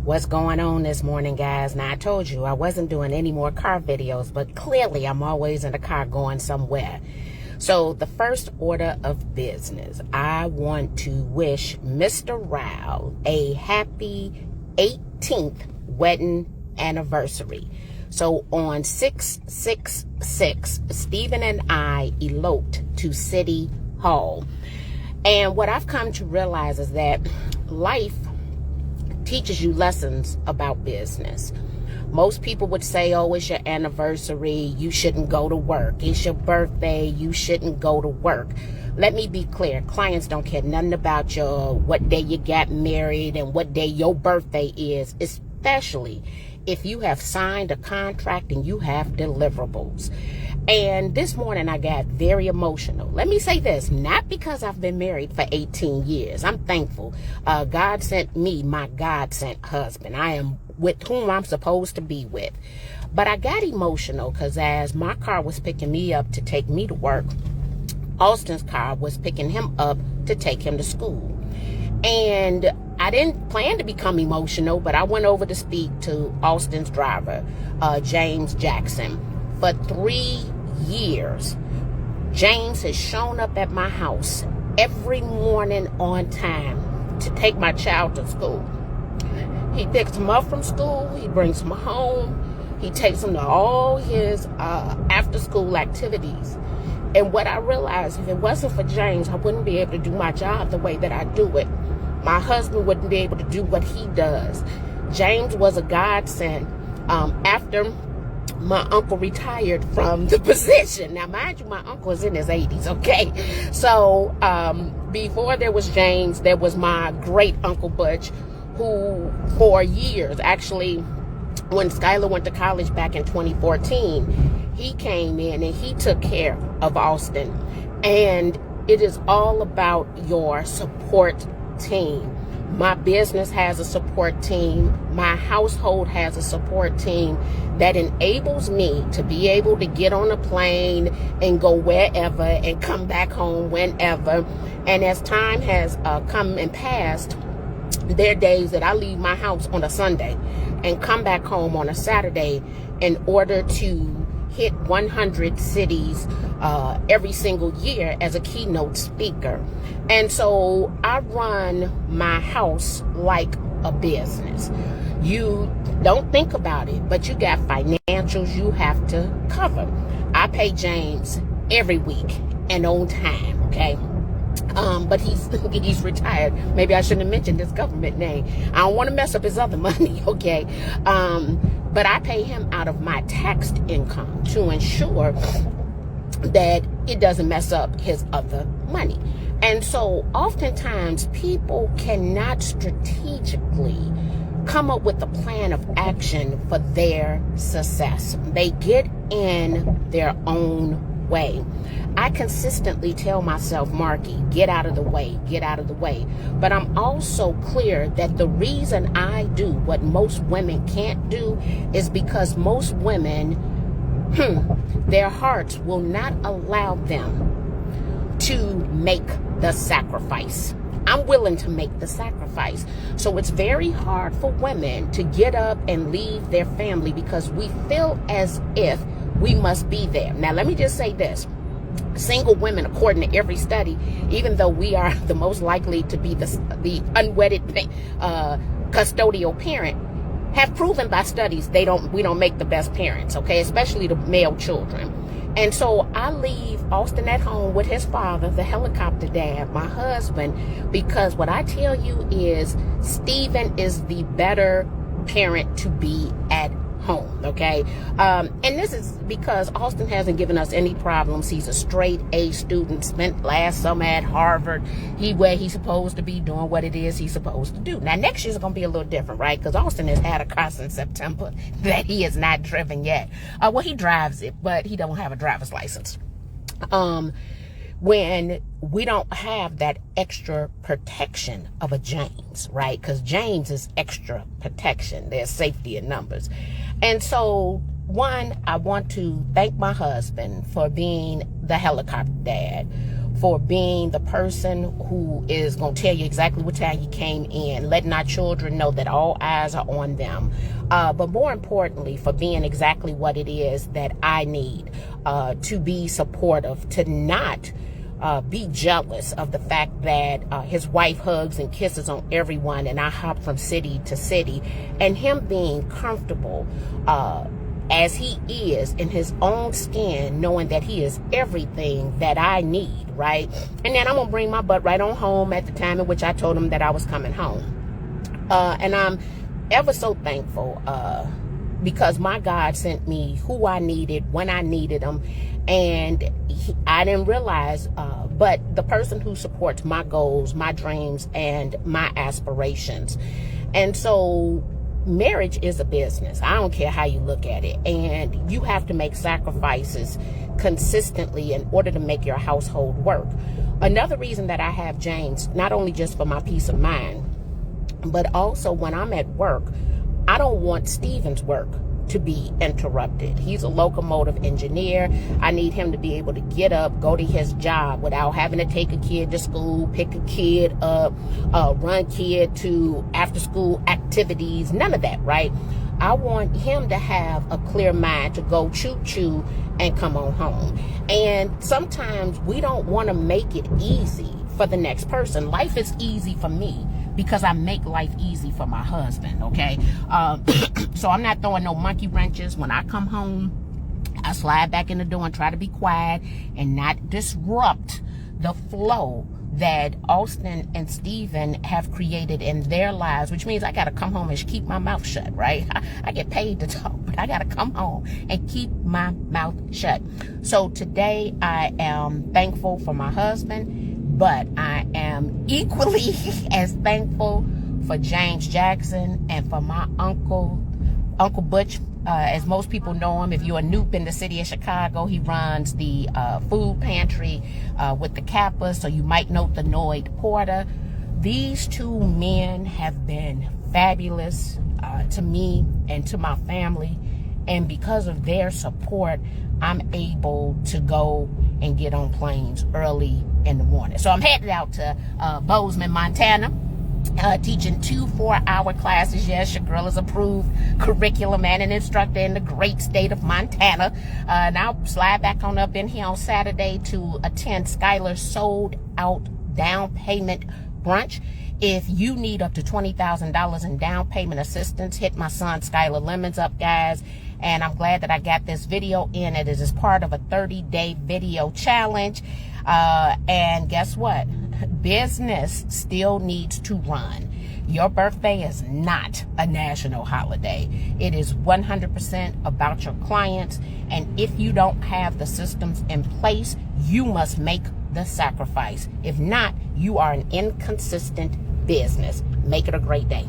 What's going on this morning, guys? Now, I told you I wasn't doing any more car videos, but clearly I'm always in the car going somewhere. So the first order of business, I want to wish Mr. Rao a happy 18th wedding anniversary. So on 6/6/6, Stephen and I eloped to City Hall. And what I've come to realize is that life teaches you lessons about business. Most people would say, oh, it's your anniversary, you shouldn't go to work. It's your birthday, you shouldn't go to work. Let me be clear, clients don't care nothing about what day you got married and what day your birthday is, especially if you have signed a contract and you have deliverables. And this morning I got very emotional. Let me say this, not because I've been married for 18 years. I'm thankful. God sent me my God-sent husband. I am with whom I'm supposed to be with. But I got emotional because as my car was picking me up to take me to work, Austin's car was picking him up to take him to school. And I didn't plan to become emotional, but I went over to speak to Austin's driver, James Jackson. For 3 years, James has shown up at my house every morning on time to take my child to school. He picks him up from school, he brings him home, he takes him to all his after-school activities. And what I realized, if it wasn't for James, I wouldn't be able to do my job the way that I do it. My husband wouldn't be able to do what he does. James was a godsend after my uncle retired from the position. Now, mind you, my uncle is in his 80s, okay? So before there was James, there was my great Uncle Butch, who for years, actually, when Skylar went to college back in 2014, he came in and he took care of Austin. And it is all about your support team. My business has a support team. My household has a support team that enables me to be able to get on a plane and go wherever and come back home whenever. And as time has come and passed, there are days that I leave my house on a Sunday and come back home on a Saturday in order to hit 100 cities every single year as a keynote speaker. And so I run my house like a business. You don't think about it, but you got financials you have to cover. I pay James every week and on time, okay? But he's retired. Maybe I shouldn't have mentioned his government name. I don't want to mess up his other money, okay? But I pay him out of my taxed income to ensure that it doesn't mess up his other money. And so oftentimes people cannot strategically come up with a plan of action for their success. They get in their own way. I consistently tell myself, Marky, get out of the way, get out of the way. But I'm also clear that the reason I do what most women can't do is because most women, their hearts will not allow them to make the sacrifice. I'm willing to make the sacrifice. So it's very hard for women to get up and leave their family because we feel as if we must be there. Now, let me just say this. Single women, according to every study, even though we are the most likely to be the unwedded custodial parent, have proven by studies we don't make the best parents, okay, especially the male children. And so I leave Austin at home with his father, the helicopter dad, my husband, because what I tell you is Stephen is the better parent to be at home, okay? And this is because Austin hasn't given us any problems. He's a straight A student, spent last summer at Harvard. Where he's supposed to be doing what it is he's supposed to do. Now, next year's going to be a little different, right? Because Austin has had a car since September that he has not driven yet. Well, he drives it, but he don't have a driver's license. When we don't have that extra protection of a James, right? Because James is extra protection. There's safety in numbers. And so, one, I want to thank my husband for being the helicopter dad, for being the person who is going to tell you exactly what time you came in, letting our children know that all eyes are on them. But more importantly, for being exactly what it is that I need, to be supportive, to not be jealous of the fact that his wife hugs and kisses on everyone and I hop from city to city, and him being comfortable as he is in his own skin, knowing that he is everything that I need, right? And then I'm going to bring my butt right on home at the time in which I told him that I was coming home. And I'm ever so thankful because my God sent me who I needed when I needed him. And I didn't realize, but the person who supports my goals, my dreams, and my aspirations. And so marriage is a business. I don't care how you look at it. And you have to make sacrifices consistently in order to make your household work. Another reason that I have James, not only just for my peace of mind, but also when I'm at work, I don't want Stephen's work to be interrupted. He's a locomotive engineer. I need him to be able to get up, go to his job without having to take a kid to school, pick a kid up, run kid to after school activities, none of that, right? I want him to have a clear mind to go choo-choo and come on home. And sometimes we don't want to make it easy for the next person. Life is easy for me because I make life easy for my husband, okay? So I'm not throwing no monkey wrenches. When I come home, I slide back in the door and try to be quiet and not disrupt the flow that Austin and Stephen have created in their lives, which means I got to come home and keep my mouth shut, right? I get paid to talk, but I got to come home and keep my mouth shut. So today I am thankful for my husband, but I am equally as thankful for James Jackson and for my Uncle Butch. As most people know him, if you're a noob in the city of Chicago, he runs the food pantry with the Kappas, so you might know the Noid Porter. These two men have been fabulous to me and to my family, and because of their support, I'm able to go and get on planes early in the morning. So I'm headed out to Bozeman, Montana, teaching 2 4-hour classes. Yes, your girl is approved curriculum and an instructor in the great state of Montana. And I'll slide back on up in here on Saturday to attend Skylar's sold out down payment brunch. If you need up to $20,000 in down payment assistance, hit my son Skylar Lemons up, guys. And I'm glad that I got this video in. It is part of a 30-day video challenge. And guess what? Business still needs to run. Your birthday is not a national holiday. It is 100% about your clients. And if you don't have the systems in place, you must make the sacrifice. If not, you are an inconsistent business. Make it a great day.